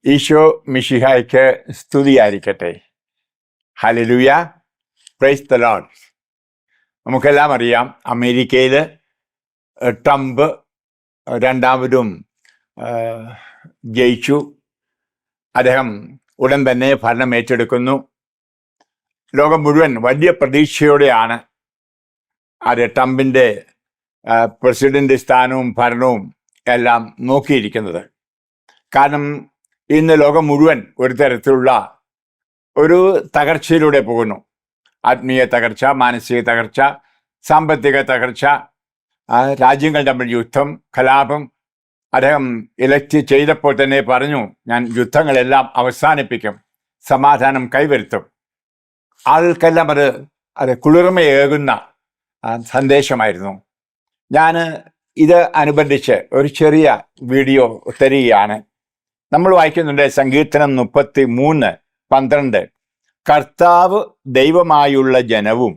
ഈശോ മിശിഹായ്ക്ക് സ്തുതിയായിരിക്കട്ടെ. Hallelujah, praise the Lord. നമുക്കെല്ലാം അറിയാം, അമേരിക്കയിൽ ട്രംപ് രണ്ടാമതും ജയിച്ചു. അദ്ദേഹം ഉടൻ തന്നെ ഭരണം ഏറ്റെടുക്കുന്നു. ലോകം മുഴുവൻ വലിയ പ്രതീക്ഷയോടെയാണ് അത് ട്രംപിൻ്റെ പ്രസിഡന്റ് സ്ഥാനവും ഭരണവും എല്ലാം നോക്കിയിരിക്കുന്നത്. കാരണം ഇന്ന് ലോകം മുഴുവൻ ഒരു തരത്തിലുള്ള ഒരു തകർച്ചയിലൂടെ പോകുന്നു. ആത്മീയ തകർച്ച, മാനസിക തകർച്ച, സാമ്പത്തിക തകർച്ച, രാജ്യങ്ങൾ തമ്മിൽ യുദ്ധം, കലാപം. അദ്ദേഹം ഇലക്ട് ചെയ്തപ്പോൾ തന്നെ പറഞ്ഞു, ഞാൻ യുദ്ധങ്ങളെല്ലാം അവസാനിപ്പിക്കും, സമാധാനം കൈവരുത്തും. ആൾക്കെല്ലാം അത് കുളിർമയേകുന്ന സന്ദേശമായിരുന്നു. ഞാൻ ഇത് അനുബന്ധിച്ച് ഒരു ചെറിയ വീഡിയോ തരികയാണ്. നമ്മൾ വായിക്കുന്നുണ്ട് സങ്കീർത്തനം 33:12. കർത്താവ് ദൈവമായുള്ള ജനവും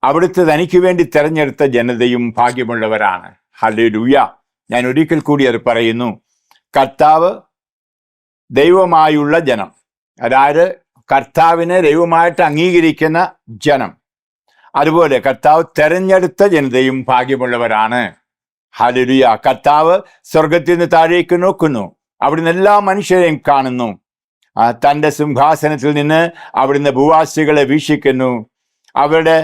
അവിടുത്തെ തനിക്ക് വേണ്ടി തെരഞ്ഞെടുത്ത ജനതയും ഭാഗ്യമുള്ളവരാണ്. ഹല്ലേലൂയ. ഞാൻ ഒരിക്കൽ കൂടി അത് പറയുന്നു. കർത്താവ് ദൈവമായുള്ള ജനം, അതായത് കർത്താവിനെ ദൈവമായിട്ട് അംഗീകരിക്കുന്ന ജനം, അതുപോലെ കർത്താവ് തെരഞ്ഞെടുത്ത ജനതയും ഭാഗ്യമുള്ളവരാണ്. ഹല്ലേലൂയ. കർത്താവ് സ്വർഗത്തിൽ നിന്ന് താഴേക്ക് നോക്കുന്നു, അവിടുന്ന് എല്ലാ മനുഷ്യരെയും കാണുന്നു. തൻ്റെ സിംഹാസനത്തിൽ നിന്ന് അവിടുന്ന് ഭൂവാസികളെ വീക്ഷിക്കുന്നു, അവരുടെ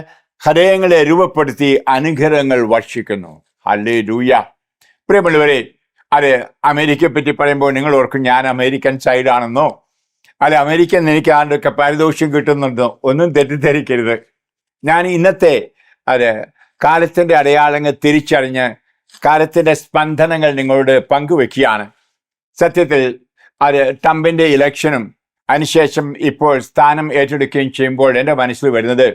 ഹൃദയങ്ങളെ രൂപപ്പെടുത്തി അനുഗ്രഹങ്ങൾ വർഷിക്കുന്നു. ഹല്ലേലൂയ. പ്രിയമുള്ളവരെ, അത് അമേരിക്കയെ പറ്റി പറയുമ്പോൾ നിങ്ങൾ ഓർക്കും ഞാൻ അമേരിക്കൻ സൈഡാണെന്നോ, അല്ലെ അമേരിക്കൻ എനിക്ക് ആരുടെയൊക്കെ പാരിതോഷ്യം കിട്ടുന്നുണ്ടോ, ഒന്നും തെറ്റിദ്ധരിക്കരുത്. ഞാൻ ഇന്നത്തെ കാലത്തിൻ്റെ അടയാളങ്ങൾ തിരിച്ചറിഞ്ഞ് കാലത്തിൻ്റെ സ്പന്ദനങ്ങൾ നിങ്ങളോട് പങ്കുവെക്കുകയാണ്. സത്യത്തിൽ ട്രംപിൻ്റെ ഇലക്ഷനും അതിനുശേഷം ഇപ്പോൾ സ്ഥാനം ഏറ്റെടുക്കുകയും ചെയ്യുമ്പോൾ എൻ്റെ മനസ്സിൽ വരുന്നത്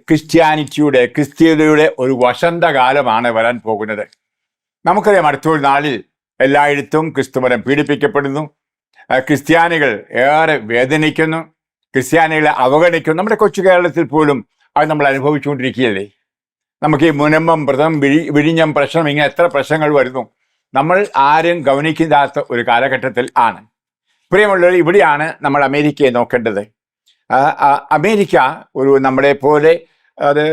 ക്രിസ്ത്യാനിറ്റിയുടെ ഒരു വസന്തകാലമാണ് വരാൻ പോകുന്നത്. നമുക്കറിയാം, അടുത്തൊരു നാളിൽ എല്ലായിടത്തും ക്രിസ്തുമതം പീഡിപ്പിക്കപ്പെടുന്നു, ക്രിസ്ത്യാനികൾ ഏറെ വേദനിക്കുന്നു, ക്രിസ്ത്യാനികളെ അവഗണിക്കുന്നു. നമ്മുടെ കൊച്ചു കേരളത്തിൽ പോലും അത് നമ്മൾ അനുഭവിച്ചുകൊണ്ടിരിക്കുകയല്ലേ. നമുക്ക് ഈ മുനമ്പം, വ്രതം, വിഴിഞ്ഞം പ്രശ്നം, ഇങ്ങനെ എത്ര പ്രശ്നങ്ങൾ വരുന്നു. നമ്മൾ ആരും ഗൗനിക്കാത്ത ഒരു കാലഘട്ടത്തിൽ ആണ്. പ്രിയമുള്ളവർ, ഇവിടെയാണ് നമ്മൾ അമേരിക്കയെ നോക്കേണ്ടത്. അമേരിക്ക ഒരു നമ്മളെ പോലെ അത്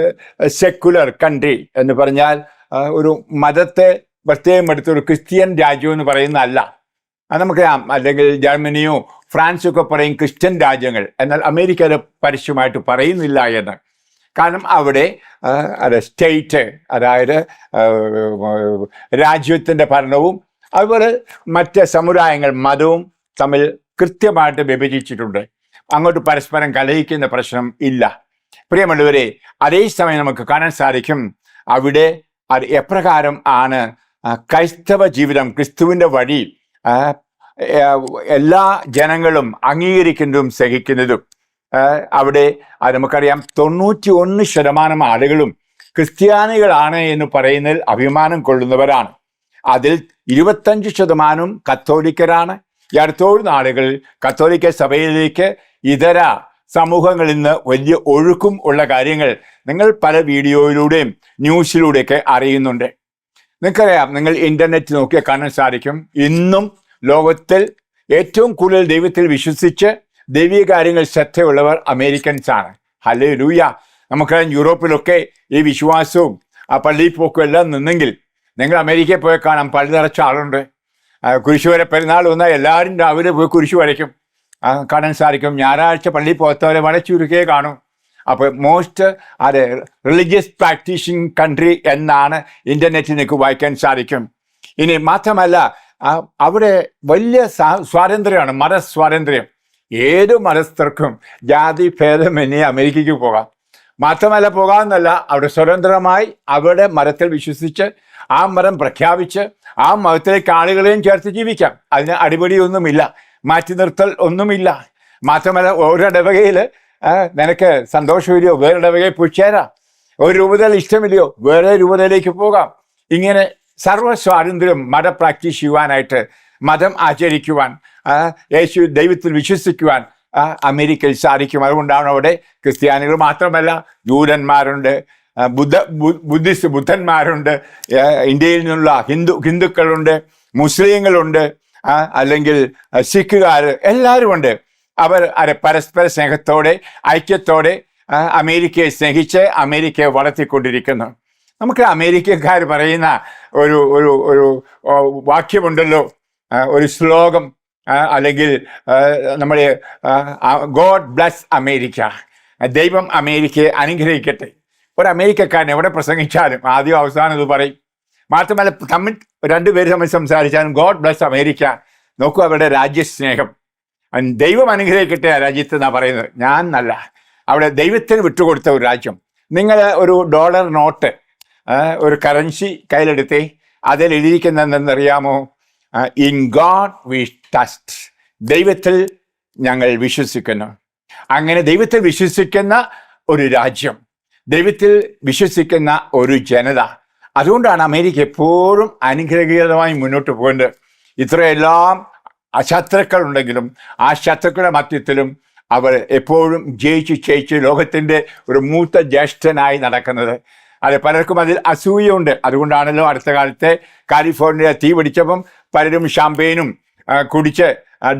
സെക്കുലർ കൺട്രി എന്ന് പറഞ്ഞാൽ ഒരു മതത്തെ പ്രത്യേകം എടുത്തൊരു ക്രിസ്ത്യൻ രാജ്യം എന്ന് പറയുന്നതല്ല. നമുക്ക് അല്ലെങ്കിൽ ജർമ്മനിയോ ഫ്രാൻസോ ഒക്കെ പറയും ക്രിസ്ത്യൻ രാജ്യങ്ങൾ, എന്നാൽ അമേരിക്ക അത് പരസ്യമായിട്ട് പറയുന്നില്ല എന്ന്. കാരണം അവിടെ സ്റ്റേറ്റ്, അതായത് രാജ്യത്തിൻ്റെ ഭരണവും അതുപോലെ മറ്റ് സമുദായങ്ങൾ, മതവും തമ്മിൽ കൃത്യമായിട്ട് വിഭജിച്ചിട്ടുണ്ട്. അങ്ങോട്ട് പരസ്പരം കലഹിക്കുന്ന പ്രശ്നം ഇല്ല. പ്രിയമുള്ളവരെ, അതേസമയം നമുക്ക് കാണാൻ സാധിക്കും അവിടെ എപ്രകാരം ആണ് ക്രൈസ്തവ ജീവിതം, ക്രിസ്തുവിൻ്റെ വഴി എല്ലാ ജനങ്ങളും അംഗീകരിക്കുന്നതും സഹിക്കുന്നതും. അവിടെ നമുക്കറിയാം 91% ആളുകളും ക്രിസ്ത്യാനികളാണ് എന്ന് പറയുന്നതിൽ അഭിമാനം കൊള്ളുന്നവരാണ്. അതിൽ 25% കത്തോലിക്കരാണ്. ഈ അടുത്തൊരു നാളുകളിൽ കത്തോലിക്ക സഭയിലേക്ക് ഇതര സമൂഹങ്ങളിൽ നിന്ന് വലിയ ഒഴുക്കും ഉള്ള കാര്യങ്ങൾ നിങ്ങൾ പല വീഡിയോയിലൂടെയും ന്യൂസിലൂടെയൊക്കെ അറിയുന്നുണ്ട്. നിങ്ങൾക്കറിയാം, നിങ്ങൾ ഇന്റർനെറ്റ് നോക്കിയാൽ കാണാൻ സാധിക്കും, ഇന്നും ലോകത്തിൽ ഏറ്റവും കൂടുതൽ ദൈവത്തിൽ വിശ്വസിച്ച് ദൈവിക കാര്യങ്ങൾ ശ്രദ്ധയുള്ളവർ അമേരിക്കൻസ് ആണ്. ഹല്ലേലൂയ. നമുക്കറിയാം, യൂറോപ്പിലൊക്കെ ഈ വിശ്വാസവും പള്ളിയിൽ പോക്കും എല്ലാം നിന്നെങ്കിൽ നിങ്ങൾ അമേരിക്കയിൽ പോയി കാണാം, പള്ളി നിറച്ച ആളുണ്ട്. കുരിശു വരെ പെരുന്നാൾ വന്നാൽ എല്ലാവരും രാവിലെ പോയി കുരിശു വരയ്ക്കും, കാണാൻ സാധിക്കും. ഞായറാഴ്ച പള്ളിയിൽ പോകാത്തവരെ വളരെ ചുരുക്കേ കാണും. അപ്പോൾ മോസ്റ്റ് റിലീജിയസ് പ്രാക്ടീസിങ് കൺട്രി എന്നാണ് ഇന്റർനെറ്റിൽ നിങ്ങൾക്ക് വായിക്കാൻ സാധിക്കും. ഇനി മാത്രമല്ല, അവിടെ വലിയ സ്വാതന്ത്ര്യമാണ്, മതസ്വാതന്ത്ര്യം. ഏത് മതസ്ഥർക്കും ജാതി ഭേദമന്യേ അമേരിക്കയ്ക്ക് പോകാം. മാത്രമല്ല, പോകാമെന്നല്ല, അവിടെ സ്വതന്ത്രമായി അവരുടെ മതത്തിൽ വിശ്വസിച്ച് ആ മതം പ്രഖ്യാപിച്ച് ആ മതത്തിലേക്ക് ആളുകളെയും ചേർത്ത് ജീവിക്കാം. അതിന് അടിപൊളിയൊന്നുമില്ല, മാറ്റി നിർത്തൽ ഒന്നുമില്ല. മാത്രമല്ല, ഒരിടവകയിൽ നിനക്ക് സന്തോഷമില്ലയോ വേറെ ഇടവകയിൽ പോയിച്ചേരാം, ഒരു രൂപതയിൽ ഇഷ്ടമില്ലയോ വേറെ രൂപതയിലേക്ക് പോകാം. ഇങ്ങനെ സർവ്വ സ്വാതന്ത്ര്യം മതം പ്രാക്ടീസ് ചെയ്യുവാനായിട്ട്, മതം ആചരിക്കുവാൻ, യേശു ദൈവത്തിൽ വിശ്വസിക്കുവാൻ അമേരിക്കയിൽ സാധിക്കും. അതുകൊണ്ടാണ് അവിടെ ക്രിസ്ത്യാനികൾ മാത്രമല്ല, ജൂതന്മാരുണ്ട്, ബുദ്ധന്മാരുണ്ട്, ഇന്ത്യയിൽ നിന്നുള്ള ഹിന്ദുക്കളുണ്ട്, മുസ്ലിങ്ങളുണ്ട്, അല്ലെങ്കിൽ സിഖുകാർ എല്ലാവരും ഉണ്ട്. അവർ പരസ്പര സ്നേഹത്തോടെ ഐക്യത്തോടെ അമേരിക്കയെ സ്നേഹിച്ച് അമേരിക്കയെ വളർത്തിക്കൊണ്ടിരിക്കുന്നു. നമുക്ക് അമേരിക്കക്കാർ പറയുന്ന ഒരു ഒരു ഒരു വാക്യമുണ്ടല്ലോ, ഒരു ശ്ലോകം, അല്ലെങ്കിൽ നമ്മുടെ ഗോഡ് ബ്ലസ് അമേരിക്ക, ദൈവം അമേരിക്കയെ അനുഗ്രഹിക്കട്ടെ. ഒരു അമേരിക്കക്കാരൻ എവിടെ പ്രസംഗിച്ചാലും ആദ്യം അവസാനം ഇത് പറയും. മാത്രമല്ല തമ്മിൽ രണ്ടുപേര് തമ്മിൽ സംസാരിച്ചാലും ഗോഡ് ബ്ലസ് അമേരിക്ക. നോക്കൂ അവരുടെ രാജ്യസ്നേഹം. ദൈവം അനുഗ്രഹിക്കട്ടെ ആ രാജ്യത്ത് എന്നാണ് പറയുന്നത്, ഞാൻ നല്ല. അവിടെ ദൈവത്തിന് വിട്ടുകൊടുത്ത ഒരു രാജ്യം. നിങ്ങൾ ഒരു ഡോളർ നോട്ട്, ഒരു കറൻസി കയ്യിലെടുത്തേ, അതിൽ എഴുതിയിരിക്കുന്നതെന്നറിയാമോ? In God we trust. ദൈവത്തിൽ ഞങ്ങൾ വിശ്വസിക്കുന്നു. അങ്ങനെ ദൈവത്തിൽ വിശ്വസിക്കുന്ന ഒരു രാജ്യം, ദൈവത്തിൽ വിശ്വസിക്കുന്ന ഒരു ജനത. അതുകൊണ്ടാണ് അമേരിക്ക എപ്പോഴും അനുഗ്രഹീതമായി മുന്നോട്ട് പോകുന്നത്. ഇത്രയെല്ലാം ശത്രുക്കൾ ഉണ്ടെങ്കിലും ആ ശത്രുക്കളുടെ മധ്യത്തിലും അവർ എപ്പോഴും ജയിച്ച് ലോകത്തിൻ്റെ ഒരു മൂത്ത ജ്യേഷ്ഠനായി നടക്കുന്നത്. അത് പലർക്കും അതിൽ അസൂയുണ്ട്. അതുകൊണ്ടാണല്ലോ അടുത്ത കാലത്തെ കാലിഫോർണിയ തീ പിടിച്ചപ്പം പലരും ഷാമ്പെയിനും കുടിച്ച്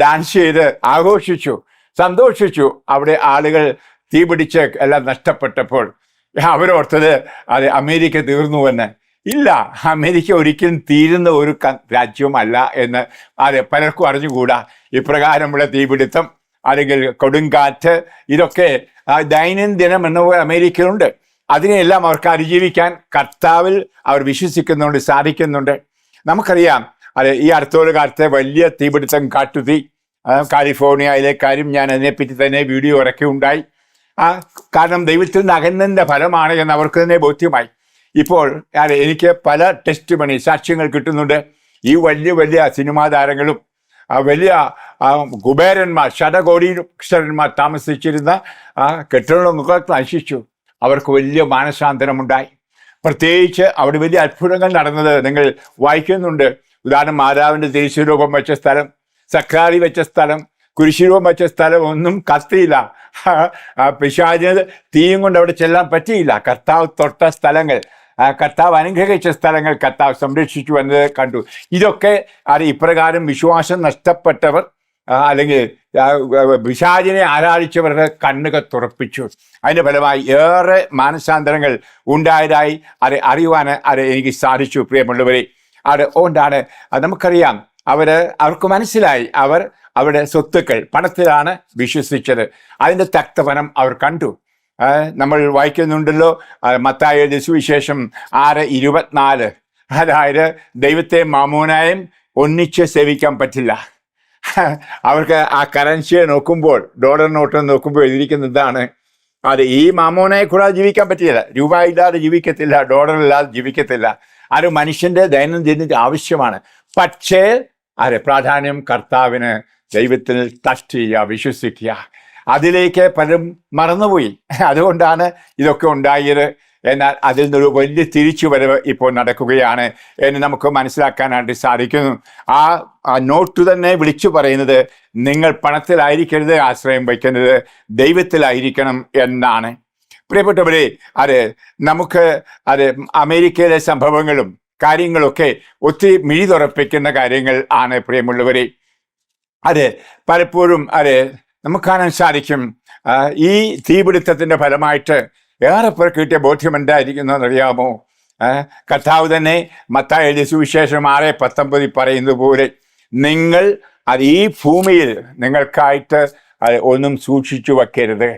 ഡാൻസ് ചെയ്ത് ആഘോഷിച്ചു, സന്തോഷിച്ചു. അവിടെ ആളുകൾ തീ പിടിച്ച് എല്ലാം നഷ്ടപ്പെട്ടപ്പോൾ അവരോർത്തത് അത് അമേരിക്ക തീർന്നുവെന്ന്. ഇല്ല, അമേരിക്ക ഒരിക്കലും തീരുന്ന ഒരു രാജ്യവുമല്ല എന്ന് പലർക്കും അറിഞ്ഞുകൂടാ. ഇപ്രകാരമുള്ള തീപിടുത്തം അല്ലെങ്കിൽ കൊടുങ്കാറ്റ്, ഇതൊക്കെ ദൈനംദിനം എന്ന അമേരിക്കയിലുണ്ട്. അതിനെയെല്ലാം അവർക്ക് അതിജീവിക്കാൻ കർത്താവിൽ അവർ വിശ്വസിക്കുന്നുണ്ട്, സാധിക്കുന്നുണ്ട്. നമുക്കറിയാം ഈ അടുത്തൊരു കാലത്തെ വലിയ തീപിടുത്തം, കാട്ടുതീ കാലിഫോർണിയയിലെ കാര്യം, ഞാൻ അതിനെപ്പറ്റി തന്നെ വീഡിയോ ഇറക്കുകയുണ്ടായി. കാരണം ദൈവത്തിൽ നിന്ന് അകന്നതിൻ്റെ ഫലമാണ് എന്ന് അവർക്ക് തന്നെ ബോധ്യമായി. ഇപ്പോൾ എനിക്ക് പല ടെസ്റ്റ് മണി സാക്ഷ്യങ്ങൾ കിട്ടുന്നുണ്ട്. ഈ വലിയ വലിയ സിനിമാ താരങ്ങളും വലിയ കുബേരന്മാർ, ശതകോടീശ്വരന്മാർ താമസിച്ചിരുന്ന കെട്ടിടങ്ങളൊക്കെ നശിച്ചു. അവർക്ക് വലിയ മാനസാന്തരമുണ്ടായി. പ്രത്യേകിച്ച് അവിടെ വലിയ അത്ഭുതങ്ങൾ നടന്നത് നിങ്ങൾ വായിക്കുന്നുണ്ട്. ഉദാഹരണം, മാതാവിൻ്റെ തിരുശുരൂപം വെച്ച സ്ഥലം, സക്രാരി വെച്ച സ്ഥലം, കുരിശുരൂപം വെച്ച സ്ഥലം ഒന്നും കത്തിയില്ല. പിശാചിന് തീയും കൊണ്ട് അവിടെ ചെല്ലാൻ പറ്റിയില്ല. കർത്താവ് തൊട്ട സ്ഥലങ്ങൾ, കർത്താവ് അനുഗ്രഹിച്ച സ്ഥലങ്ങൾ കർത്താവ് സംരക്ഷിച്ചു എന്നത് കണ്ടു. ഇതൊക്കെ ഇപ്രകാരം വിശ്വാസം നഷ്ടപ്പെട്ടവർ അല്ലെങ്കിൽ പിശാചിനെ ആരാധിച്ചവരുടെ കണ്ണുകൾ തുറപ്പിച്ചു. അതിൻ്റെ ഫലമായി ഏറെ മാനസാന്തരങ്ങൾ ഉണ്ടായതായി അറിയുവാൻ എനിക്ക് സാധിച്ചു. പ്രിയമുള്ളവരെ, അതുകൊണ്ടാണ് നമുക്കറിയാം അവർക്ക് മനസ്സിലായി അവരുടെ സ്വത്തുക്കൾ പണത്തിലാണ് വിശ്വസിച്ചത്. അതിൻ്റെ തക്തഫലം അവർ കണ്ടു. നമ്മൾ വായിക്കുന്നുണ്ടല്ലോ മത്തായിയുടെ സുവിശേഷം 6:24. അതായത് ദൈവത്തെ മാമോനായും ഒന്നിച്ച് സേവിക്കാൻ പറ്റില്ല. അവർക്ക് ആ കറൻസിയെ നോക്കുമ്പോൾ, ഡോളർ നോട്ട് നോക്കുമ്പോൾ എഴുതിയിരിക്കുന്നതാണ്, ഈ മാമോനെ കൂടാതെ ജീവിക്കാൻ പറ്റില്ല. രൂപ ഇല്ലാതെ ജീവിക്കത്തില്ല, ഡോളർ ഇല്ലാതെ ജീവിക്കത്തില്ല. അത് മനുഷ്യൻ്റെ ദൈനംദിന ആവശ്യമാണ്. പക്ഷേ പ്രാധാന്യം കർത്താവിന്, ദൈവത്തിൽ ട്രസ്റ്റ് ചെയ്യുക, വിശ്വസിക്കുക. അതിലേക്ക് പലരും മറന്നുപോയി. അതുകൊണ്ടാണ് ഇതൊക്കെ ഉണ്ടായത്. എന്നാൽ അതിൽ നിന്നൊരു വലിയ തിരിച്ചുവരവ് ഇപ്പോൾ നടക്കുകയാണ് എന്ന് നമുക്ക് മനസ്സിലാക്കാനായിട്ട് സാധിക്കുന്നു. ആ നോട്ട് തന്നെ വിളിച്ചു പറയുന്നത്, നിങ്ങൾ പണത്തിലായിരിക്കരുത് ആശ്രയം വയ്ക്കുന്നത്, ദൈവത്തിലായിരിക്കണം എന്നാണ്. പ്രിയപ്പെട്ടവരെ, നമുക്ക് അമേരിക്കയിലെ സംഭവങ്ങളും കാര്യങ്ങളൊക്കെ ഒത്തിരി മിഴി തുറപ്പിക്കുന്ന കാര്യങ്ങൾ ആണ്. പ്രിയമുള്ളവരെ, പലപ്പോഴും നമുക്ക് കാണാൻ സാധിക്കും. ഈ തീപിടുത്തത്തിൻ്റെ ഫലമായിട്ട് ഏറെ പേർ കിട്ടിയ ബോധ്യം എന്തായിരിക്കുന്നതെന്നറിയാമോ? കർത്താവ് തന്നെ മത്തായിയുടെ സുവിശേഷം 6:19 പറയുന്നത് പോലെ, നിങ്ങൾ ഈ ഭൂമിയിൽ നിങ്ങൾക്കായിട്ട് ഒന്നും സൂക്ഷിച്ചു വയ്ക്കരുത്,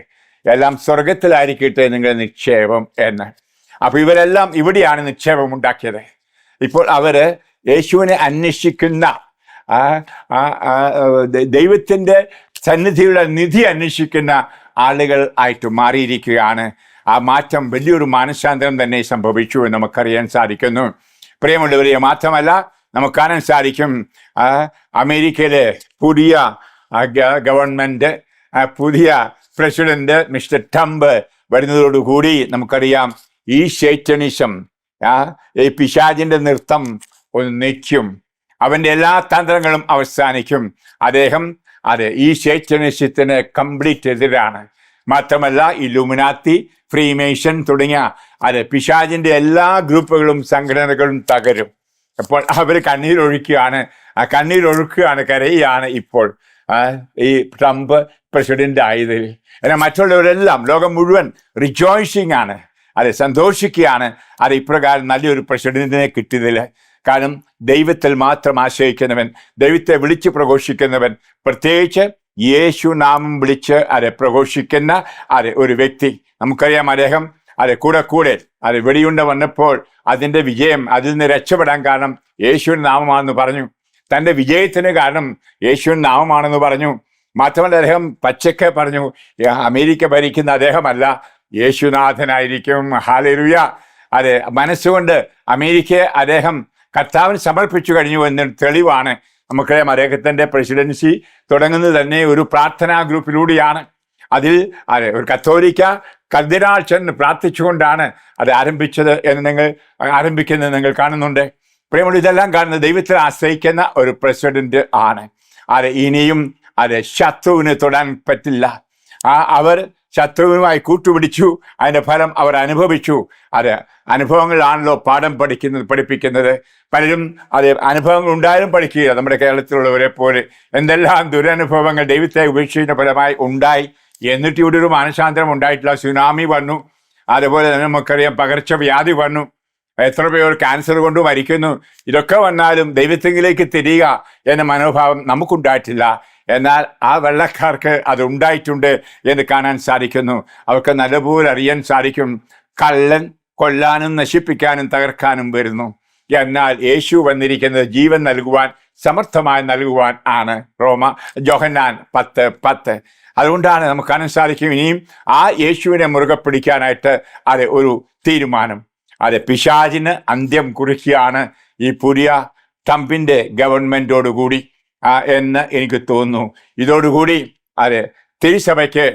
എല്ലാം സ്വർഗത്തിലായിരിക്കട്ടെ നിങ്ങളുടെ നിക്ഷേപം എന്ന്. അപ്പോൾ ഇവരെല്ലാം ഇവിടെയാണ് നിക്ഷേപം ഉണ്ടാക്കിയത്. ഇപ്പോൾ അവർ യേശുവിനെ അന്വേഷിക്കുന്ന, ദൈവത്തിൻ്റെ സന്നിധിയുടെ നിധി അന്വേഷിക്കുന്ന ആളുകൾ ആയിട്ട് മാറിയിരിക്കുകയാണ്. ആ മാറ്റം വലിയൊരു മാനസാന്തരം തന്നെ സംഭവിച്ചു എന്ന് നമുക്കറിയാൻ സാധിക്കുന്നു. പ്രിയമുള്ളവരെ, മാത്രമല്ല നമുക്ക് കാണാൻ സാധിക്കും അമേരിക്കയിലെ പുതിയ ഗവൺമെൻറ്, പുതിയ പ്രസിഡന്റ് മിസ്റ്റർ ട്രംപ് വരുന്നതോടുകൂടി നമുക്കറിയാം ഈ ശൈറ്റനിസം, ഈ പിശാചിൻ്റെ നൃത്തം ഒന്ന് നിൽക്കും. അവൻ്റെ എല്ലാ തന്ത്രങ്ങളും അവസാനിക്കും. അദ്ദേഹം ഈ ശൈറ്റനിസത്തിന് കംപ്ലീറ്റ് എതിരാണ്. മാത്രമല്ല ഇലുമിനാത്തി, ഫ്രീമേഷൻ തുടങ്ങിയ പിശാചിൻ്റെ എല്ലാ ഗ്രൂപ്പുകളും സംഘടനകളും തകരും. അപ്പോൾ അവർ കണ്ണീരൊഴുക്കുകയാണ്, കരയുകയാണ് ഇപ്പോൾ ഈ ട്രംപ് പ്രസിഡന്റ് ആയതിൽ. എന്നാൽ മറ്റുള്ളവരെല്ലാം ലോകം മുഴുവൻ റിജോയ്സിങ് ആണ്, സന്തോഷിക്കുകയാണ് ഇപ്രകാരം നല്ലൊരു പ്രസിഡന്റിനെ കിട്ടിയതിൽ. കാരണം ദൈവത്തിൽ മാത്രം ആശ്രയിക്കുന്നവൻ, ദൈവത്തെ വിളിച്ച് പ്രഘോഷിക്കുന്നവൻ, പ്രത്യേകിച്ച് യേശു നാമം വിളിച്ച് പ്രഘോഷിക്കുന്ന ഒരു വ്യക്തി. നമുക്കറിയാം അദ്ദേഹം കൂടെ വെടിയുണ്ട വന്നപ്പോൾ അതിൻ്റെ വിജയം, അതിൽ നിന്ന് രക്ഷപ്പെടാൻ കാരണം യേശുവിൻ നാമമാണെന്ന് പറഞ്ഞു. തൻ്റെ വിജയത്തിന് കാരണം യേശുവിൻ നാമമാണെന്ന് പറഞ്ഞു. മാത്രമല്ല അദ്ദേഹം പച്ചക്ക് പറഞ്ഞു, അമേരിക്ക ഭരിക്കുന്ന അദ്ദേഹമല്ല, യേശുനാഥനായിരിക്കും. ഹല്ലേലൂയ. മനസ്സുകൊണ്ട് അമേരിക്കയെ അദ്ദേഹം കർത്താവിന് സമർപ്പിച്ചു കഴിഞ്ഞു എന്നൊരു തെളിവാണ്. നമുക്കറിയാം അദ്ദേഹത്തിൻ്റെ പ്രസിഡൻസി തുടങ്ങുന്നത് തന്നെ ഒരു പ്രാർത്ഥനാ ഗ്രൂപ്പിലൂടെയാണ്. അതിൽ ഒരു കത്തോലിക്ക കർദിനാൾ ചെന്ന് പ്രാർത്ഥിച്ചുകൊണ്ടാണ് ആരംഭിക്കുന്നത് നിങ്ങൾ കാണുന്നുണ്ട്. പ്രിയമുള്ള, ഇതെല്ലാം കാണുന്നത് ദൈവത്തിൽ ആശ്രയിക്കുന്ന ഒരു പ്രസിഡന്റ് ആണ്. ഇനിയും ശത്രുവിന് തൊടാൻ പറ്റില്ല. അവർ ശത്രുവിനുമായി കൂട്ടുപിടിച്ചു, അതിൻ്റെ ഫലം അവർ അനുഭവിച്ചു. അനുഭവങ്ങളാണല്ലോ പാഠം പഠിപ്പിക്കുന്നത്. പലരും അനുഭവങ്ങൾ ഉണ്ടായാലും പഠിക്കുക. നമ്മുടെ കേരളത്തിലുള്ളവരെ പോലെ എന്തെല്ലാം ദുരനുഭവങ്ങൾ ദൈവത്തെ ഉപേക്ഷിക്കുന്ന ഫലമായി ഉണ്ടായി. എന്നിട്ട് ഇവിടെ ഒരു മാനസാന്തരം ഉണ്ടായിട്ടില്ല. സുനാമി വന്നു, അതുപോലെ തന്നെ നമുക്കറിയാം പകർച്ചവ്യാധി വന്നു, എത്ര പേർ ക്യാൻസർ കൊണ്ട് മരിക്കുന്നു. ഇതൊക്കെ വന്നാലും ദൈവത്തിലേക്ക് തിരിയുക എന്ന മനോഭാവം നമുക്കുണ്ടായിട്ടില്ല. എന്നാൽ ആ വെള്ളക്കാർക്ക് അത് ഉണ്ടായിട്ടുണ്ട് എന്ന് കാണാൻ സാധിക്കുന്നു. അവർക്ക് നല്ലപോലെ അറിയാൻ സാധിക്കും, കള്ളൻ കൊല്ലാനും നശിപ്പിക്കാനും തകർക്കാനും വരുന്നു, എന്നാൽ യേശു വന്നിരിക്കുന്നത് ജീവൻ നൽകുവാൻ, സമർത്ഥമായി നൽകുവാൻ ആണ്. യോഹന്നാൻ 10:10. അതുകൊണ്ടാണ് നമുക്ക് കാണാൻ സാധിക്കും ഇനിയും ആ യേശുവിനെ മുറുകെ പിടിക്കാനായിട്ട് ഒരു തീരുമാനം. പിശാചിന് അന്ത്യം കുറിക്കുകയാണ് ഈ പുതിയ ട്രംപിൻ്റെ ഗവൺമെൻറ്റോടുകൂടി എന്ന് എനിക്ക് തോന്നുന്നു. ഇതോടുകൂടി തിരുസഭയ്ക്ക്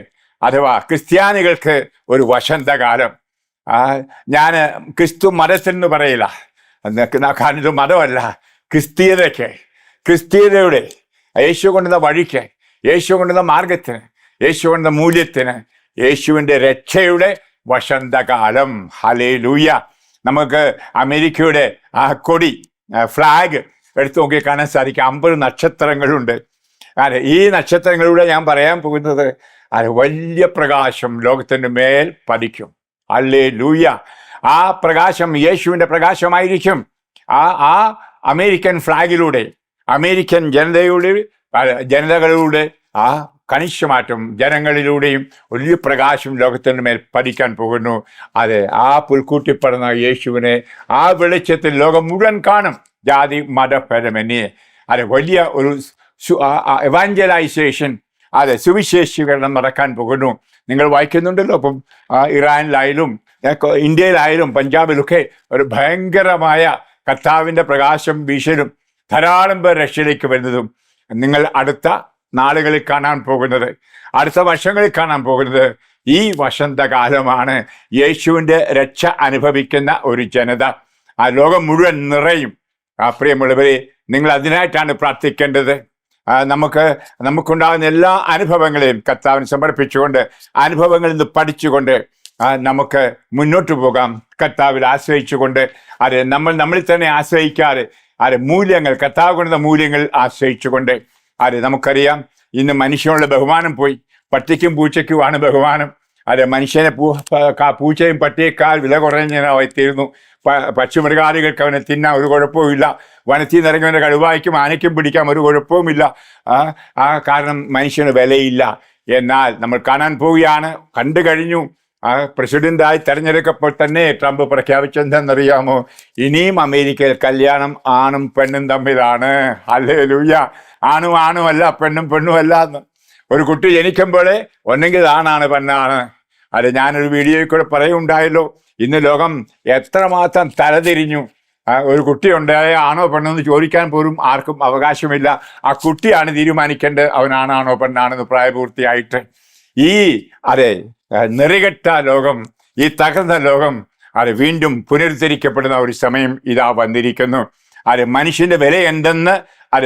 അഥവാ ക്രിസ്ത്യാനികൾക്ക് ഒരു വസന്തകാലം. ഞാൻ ക്രിസ്തു മതത്തിനെന്ന് പറയില്ല, കാരണം ഇത് മതമല്ല. ക്രിസ്തീയതയുടെ യേശു കൊണ്ടുവന്ന വഴിക്ക്, യേശു കൊണ്ടുവന്ന മാർഗത്തിന്, യേശു കൊണ്ടുവന്ന മൂല്യത്തിന്, യേശുവിൻ്റെ രക്ഷയുടെ വസന്തകാലം. ഹല്ലേലൂയ. നമുക്ക് അമേരിക്കയുടെ കൊടി, ഫ്ലാഗ് എടുത്തു നോക്കി കാണാൻ സാധിക്കും. 50 നക്ഷത്രങ്ങളുണ്ട്. ഈ നക്ഷത്രങ്ങളിലൂടെ ഞാൻ പറയാൻ പോകുന്നത് വലിയ പ്രകാശം ലോകത്തിൻ്റെ മേൽ പതിക്കും. ഹല്ലേലൂയ. ആ പ്രകാശം യേശുവിൻ്റെ പ്രകാശമായിരിക്കും. ആ അമേരിക്കൻ ഫ്ലാഗിലൂടെ, അമേരിക്കൻ ജനതകളിലൂടെ കണിശമാറ്റം ജനങ്ങളിലൂടെയും വലിയ പ്രകാശം ലോകത്തിൻ്റെ മേൽ പതിക്കാൻ പോകുന്നു. ആ പുൽക്കൂട്ടിപ്പറന്ന യേശുവിനെ ആ വെളിച്ചത്തിൽ ലോകം മുഴുവൻ കാണും, ജാതി മതഭേദമന്യേ. വലിയ ഒരു എവാഞ്ചലൈസേഷൻ, സുവിശേഷീകരണം നടക്കാൻ പോകുന്നു. നിങ്ങൾ വായിക്കുന്നുണ്ടല്ലോ. അപ്പം ഇറാനിലായാലും ഇന്ത്യയിലായാലും പഞ്ചാബിലൊക്കെ ഒരു ഭയങ്കരമായ കർത്താവിൻ്റെ പ്രകാശം വീശലും ധാരാളം പേർ രക്ഷയിലേക്ക് വരുന്നതും നിങ്ങൾ അടുത്ത നാളുകളിൽ കാണാൻ പോകുന്നത്, അടുത്ത വർഷങ്ങളിൽ കാണാൻ പോകുന്നത് ഈ വസന്തകാലമാണ്. യേശുവിൻ്റെ രക്ഷ അനുഭവിക്കുന്ന ഒരു ജനത ലോകം മുഴുവൻ നിറയും. പ്രിയമുള്ളവരെ, നിങ്ങൾ അതിനായിട്ടാണ് പ്രാർത്ഥിക്കേണ്ടത്. നമുക്കുണ്ടാകുന്ന എല്ലാ അനുഭവങ്ങളെയും കർത്താവിന് സമർപ്പിച്ചുകൊണ്ട്, അനുഭവങ്ങളിൽ നിന്ന് പഠിച്ചുകൊണ്ട് നമുക്ക് മുന്നോട്ട് പോകാം. കർത്താവിൽ ആശ്രയിച്ചുകൊണ്ട്, നമ്മളിൽ തന്നെ ആശ്രയിക്കാതെ മൂല്യങ്ങൾ, കർത്താവ് കൊണ്ടുവന്ന മൂല്യങ്ങൾ ആശ്രയിച്ചുകൊണ്ട്. നമുക്കറിയാം ഇന്ന് മനുഷ്യനുള്ള ബഹുമാനം പോയി. പട്ടിക്കും പൂച്ചയ്ക്കുമാണ് ബഹുമാനം. മനുഷ്യനെ പൂച്ചയും പട്ടിയേക്കാൾ വില കുറഞ്ഞവനായിത്തീരുന്നു. പക്ഷിമൃഗാദികൾക്ക് അവനെ തിന്നാൻ ഒരു കുഴപ്പവുമില്ല. വനത്തിൽ നിന്ന് ഇറങ്ങിയവൻ്റെ കടുവായ്ക്കും ആനയ്ക്കും പിടിക്കാൻ ഒരു കുഴപ്പവുമില്ല. കാരണം മനുഷ്യന് വിലയില്ല. എന്നാൽ നമ്മൾ കാണാൻ പോവുകയാണ്, കണ്ടു കഴിഞ്ഞു. പ്രസിഡന്റായി തെരഞ്ഞെടുക്കപ്പോൾ തന്നെ ട്രംപ് പ്രഖ്യാപിച്ചെന്തെന്നറിയാമോ? ഇനിയും അമേരിക്കയിൽ കല്യാണം ആണും പെണ്ണും തമ്മിലാണ്. ഹല്ലേലൂയ. ആണും അല്ല, പെണ്ണും അല്ല എന്ന്. ഒരു കുട്ടി ജനിക്കുമ്പോഴേ ഒന്നെങ്കിൽ ആണാണ് പെണ്ണാണ്. ഞാനൊരു വീഡിയോയിൽ കൂടെ പറയുണ്ടായല്ലോ. ഇന്ന് ലോകം എത്രമാത്രം തലതിരിഞ്ഞു. ഒരു കുട്ടി ഉണ്ടായ ആണോ പെണ്ണോ എന്ന് ചോദിക്കാൻ പോലും ആർക്കും അവകാശമില്ല. ആ കുട്ടിയാണ് തീരുമാനിക്കേണ്ടത് അവനാണാണോ പെണ്ണാണെന്ന് പ്രായപൂർത്തിയായിട്ട്. ഈ നെറികെട്ട ലോകം, ഈ തകർന്ന ലോകം വീണ്ടും പുനരുദ്ധരിക്കപ്പെടുന്ന ഒരു സമയം ഇതാ വന്നിരിക്കുന്നു. മനുഷ്യന്റെ വില എന്തെന്ന്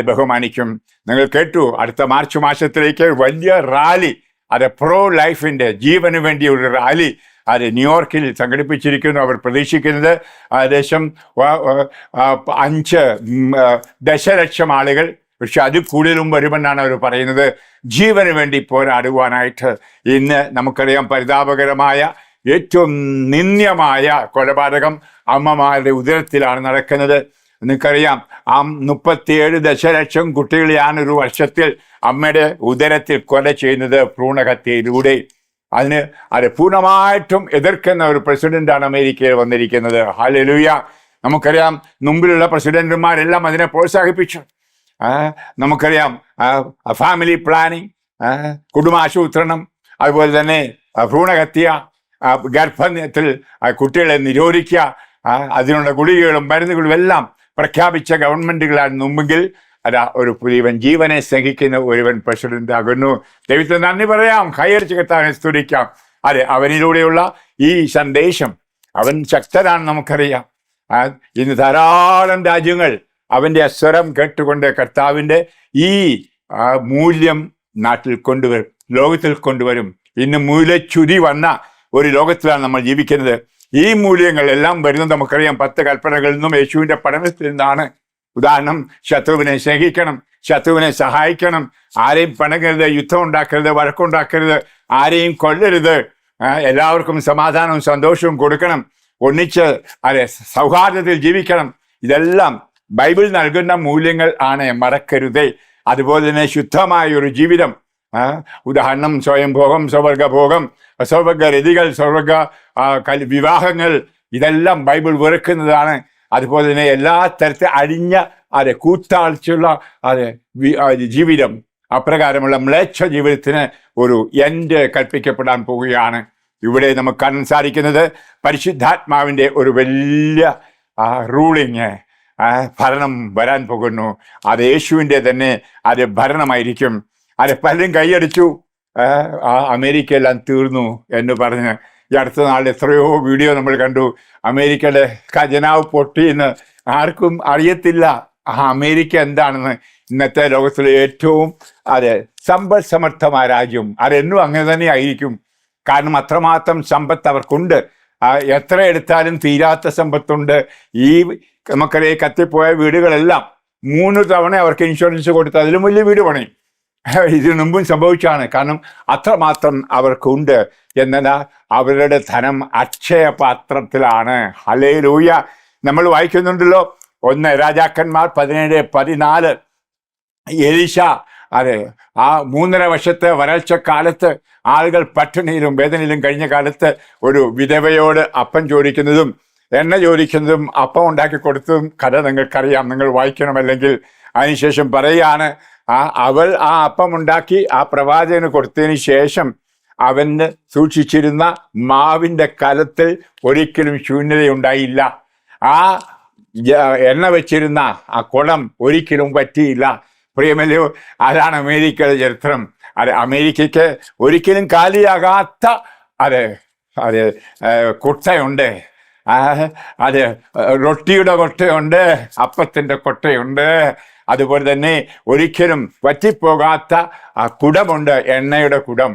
ബഹുമാനിക്കും. നിങ്ങൾ കേട്ടു, അടുത്ത മാർച്ച് മാസത്തിലേക്ക് വലിയ റാലി, പ്രോ ലൈഫിന്റെ ജീവന് വേണ്ടിയ ഒരു റാലി അത് ന്യൂയോർക്കിൽ സംഘടിപ്പിച്ചിരിക്കുന്നു. അവർ പ്രതീക്ഷിക്കുന്നത് ഏകദേശം 5 ദശലക്ഷം ആളുകൾ, പക്ഷെ അതിൽ കൂടുതലും വരുമെന്നാണ് അവർ പറയുന്നത്, ജീവന് വേണ്ടി പോരാടുവാനായിട്ട്. ഇന്ന് നമുക്കറിയാം പരിതാപകരമായ ഏറ്റവും നിന്ദ്യമായ കൊലപാതകം അമ്മമാരുടെ ഉദരത്തിലാണ് നടക്കുന്നത്. നിങ്ങൾക്കറിയാം 37 ദശലക്ഷം കുട്ടികളെയാണ് ഒരു വർഷത്തിൽ അമ്മയുടെ ഉദരത്തിൽ കൊല ചെയ്യുന്നത് ഭ്രൂണഹത്യയിലൂടെ. അത് പൂർണ്ണമായിട്ടും എതിർക്കുന്ന ഒരു പ്രസിഡന്റാണ് അമേരിക്കയിൽ വന്നിരിക്കുന്നത്. ഹല്ലേലൂയ. നമുക്കറിയാം മുമ്പിലുള്ള പ്രസിഡന്റുമാരെല്ലാം അതിനെ പ്രോത്സാഹിപ്പിച്ചു. നമുക്കറിയാം ഫാമിലി പ്ലാനിങ്, കുടുംബാസൂത്രണം, അതുപോലെ തന്നെ ഭ്രൂണഹത്യ, ഗർഭത്തിൽ കുട്ടികളെ നിരോധിക്കുക, അതിനുള്ള ഗുളികകളും മരുന്നുകളും എല്ലാം പ്രഖ്യാപിച്ച ഗവൺമെന്റുകളാണ് മുമ്പെങ്കിൽ അതാ ഒരു പുതിയവൻ ജീവനെ സ്നേഹിക്കുന്ന ഒരുവൻ പ്രസിഡന്റ് ആകുന്നു. ദൈവത്തിന് നന്ദി പറയാം, കൈയടിച്ച് കർത്താവിനെ സ്തുതിക്കാം. അതെ, അവനിലൂടെയുള്ള ഈ സന്ദേശം, അവൻ ശക്തനാണ് നമുക്കറിയാം. ഇന്ന് ധാരാളം രാജ്യങ്ങൾ അവന്റെ സ്വരം കേട്ടുകൊണ്ട് കർത്താവിന്റെ ഈ മൂല്യം നാട്ടിൽ കൊണ്ടുവരും, ലോകത്തിൽ കൊണ്ടുവരും. ഇന്ന് മൂല്യച്യുതി വന്ന ഒരു ലോകത്തിലാണ് നമ്മൾ ജീവിക്കുന്നത്. ഈ മൂല്യങ്ങൾ എല്ലാം വരുന്നത് നമുക്കറിയാം 10 കൽപ്പനകളിൽ നിന്നും യേശുവിന്റെ പഠനത്തിൽ നിന്നാണ്. ഉദാഹരണം, ശത്രുവിനെ സ്നേഹിക്കണം, ശത്രുവിനെ സഹായിക്കണം, ആരെയും പണങ്ങരുത്, യുദ്ധം ഉണ്ടാക്കരുത്, വഴക്കുണ്ടാക്കരുത്, ആരെയും കൊല്ലരുത്, എല്ലാവർക്കും സമാധാനവും സന്തോഷവും കൊടുക്കണം, ഒന്നിച്ച് സൗഹാർദ്ദത്തിൽ ജീവിക്കണം. ഇതെല്ലാം ബൈബിൾ നൽകുന്ന മൂല്യങ്ങൾ ആണ്, മറക്കരുതേ. അതുപോലെ തന്നെ ശുദ്ധമായ ഒരു ജീവിതം, ഉദാഹരണം സ്വയംഭോഗം, സ്വവർഗഭോഗം, സ്വർഗരതികൾ, സ്വർഗ വിവാഹങ്ങൾ, ഇതെല്ലാം ബൈബിൾ വെറുക്കുന്നതാണ്. അതുപോലെ തന്നെ എല്ലാ തരത്തിൽ അഴിഞ്ഞ കൂത്താഴ്ചയുള്ള ജീവിതം, അപ്രകാരമുള്ള മ്ലേച്ഛ ജീവിതത്തിന് ഒരു എൻഡ് കൽപ്പിക്കപ്പെടാൻ പോവുകയാണ്. ഇവിടെ നമുക്ക് കാണാൻ സാധിക്കുന്നത് പരിശുദ്ധാത്മാവിൻ്റെ ഒരു വലിയ റൂളിങ്, ഭരണം വരാൻ പോകുന്നു. അത് യേശുവിൻ്റെ തന്നെ ഭരണമായിരിക്കും. പലരും കൈയടിച്ചു, അമേരിക്കയെല്ലാം തീർന്നു എന്ന് പറഞ്ഞ്. ഈ അടുത്ത നാളിൽ എത്രയോ വീഡിയോ നമ്മൾ കണ്ടു. അമേരിക്കയുടെ ഖജനാവ് പൊട്ടിയെന്ന് ആർക്കും അറിയത്തില്ല അമേരിക്ക എന്താണെന്ന്. ഇന്നത്തെ ലോകത്തിലെ ഏറ്റവും സമ്പദ് സമർത്ഥമായ രാജ്യം, അതെന്നും അങ്ങനെ തന്നെ ആയിരിക്കും. കാരണം അത്രമാത്രം സമ്പത്ത് അവർക്കുണ്ട്. എത്ര എടുത്താലും തീരാത്ത സമ്പത്തുണ്ട്. ഈ നമുക്കറിയാം കത്തിപ്പോയ വീടുകളെല്ലാം 3 തവണ അവർക്ക് ഇൻഷുറൻസ് കൊടുത്ത് അതിലും വലിയ വീട് പണിയും. ഇതിനു മുമ്പും സംഭവിച്ചാണ്. കാരണം അത്രമാത്രം അവർക്കുണ്ട്. എന്നാൽ അവരുടെ ധനം അക്ഷയപാത്രത്തിലാണ്. ഹല്ലേലൂയ. നമ്മൾ വായിക്കുന്നുണ്ടല്ലോ 1 രാജാക്കന്മാർ 17:14. എലീശ ആ 3.5 വർഷത്തെ വരൾച്ചക്കാലത്ത് ആളുകൾ പട്ടിണിയിലും വേദനയിലും കഴിഞ്ഞ കാലത്ത് ഒരു വിധവയോട് അപ്പം ചോദിക്കുന്നതും എണ്ണ ചോദിക്കുന്നതും അപ്പം ഉണ്ടാക്കി കൊടുത്തതും കഥ നിങ്ങൾക്കറിയാം, നിങ്ങൾ വായിക്കണമല്ലെങ്കിൽ. അതിനുശേഷം പറയുകയാണ്, അവൾ ആ അപ്പം ഉണ്ടാക്കി ആ പ്രവാചകന് കൊടുത്തതിന് ശേഷം അവന് സൂക്ഷിച്ചിരുന്ന മാവിൻ്റെ കലത്തിൽ ഒരിക്കലും ശൂന്യതയുണ്ടായില്ല. ആ എണ്ണ വെച്ചിരുന്ന ആ കുളം ഒരിക്കലും പറ്റിയില്ല. പ്രിയമല്ലോ, അതാണ് അമേരിക്കയുടെ ചരിത്രം. അമേരിക്കയ്ക്ക് ഒരിക്കലും കാലിയാകാത്ത കൊട്ടയുണ്ട്. റൊട്ടിയുടെ കൊട്ടയുണ്ട്, അപ്പത്തിൻ്റെ കൊട്ടയുണ്ട്. അതുപോലെ തന്നെ ഒരിക്കലും വറ്റിപ്പോകാത്ത കുടമുണ്ട്, എണ്ണയുടെ കുടം.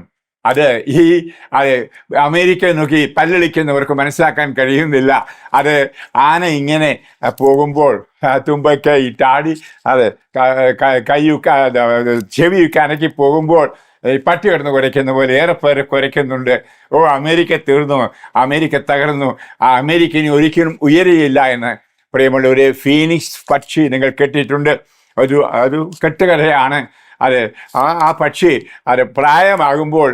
ഈ അമേരിക്ക നോക്കി പല്ലളിക്കുന്നവർക്ക് മനസ്സിലാക്കാൻ കഴിയുന്നില്ല. ആന ഇങ്ങനെ പോകുമ്പോൾ തുമ്പൊക്കെ ഇട്ടാടി ചെവിയൊക്കെ അനക്കി പോകുമ്പോൾ പട്ടി കിടന്ന് കുരയ്ക്കുന്ന പോലെ ഏറെ പേരെ കുരയ്ക്കുന്നുണ്ട്. അമേരിക്ക തീർന്നു, അമേരിക്ക തകർന്നു, അമേരിക്ക ഇനി ഒരിക്കലും ഉയരുകയില്ല എന്ന്. പ്രിയമുള്ള ഒരു ഫീനിക്സ് പക്ഷി നിങ്ങൾ കേട്ടിട്ടുണ്ട്. ഒരു കെട്ടുകഥയാണ്. ആ പക്ഷി പ്രായമാകുമ്പോൾ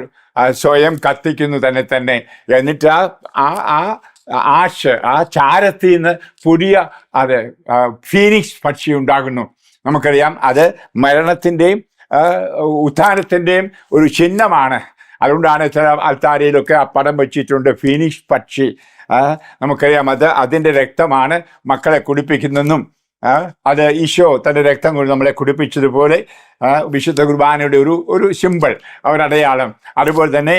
സ്വയം കത്തിക്കുന്നു തന്നെ. എന്നിട്ട് ആ ചാരത്തിൽ നിന്ന് പുതിയ ഫീനിക്സ് പക്ഷി ഉണ്ടാകുന്നു. നമുക്കറിയാം അത് മരണത്തിൻ്റെയും ഉത്ഥാനത്തിൻ്റെയും ഒരു ചിഹ്നമാണ്. അതുകൊണ്ടാണ് ചില അൽത്താരയിലൊക്കെ ആ പടം വെച്ചിട്ടുണ്ട്, ഫീനിക്സ് പക്ഷി. നമുക്കറിയാം അതിൻ്റെ രക്തമാണ് മക്കളെ കുടിപ്പിക്കുന്നതെന്നും ഈശോ തൻ്റെ രക്തം കൊണ്ട് നമ്മളെ കുടിപ്പിച്ചതുപോലെ വിശുദ്ധ കുർബാനയുടെ ഒരു സിമ്പിൾ, ഒരടയാളം. അതുപോലെ തന്നെ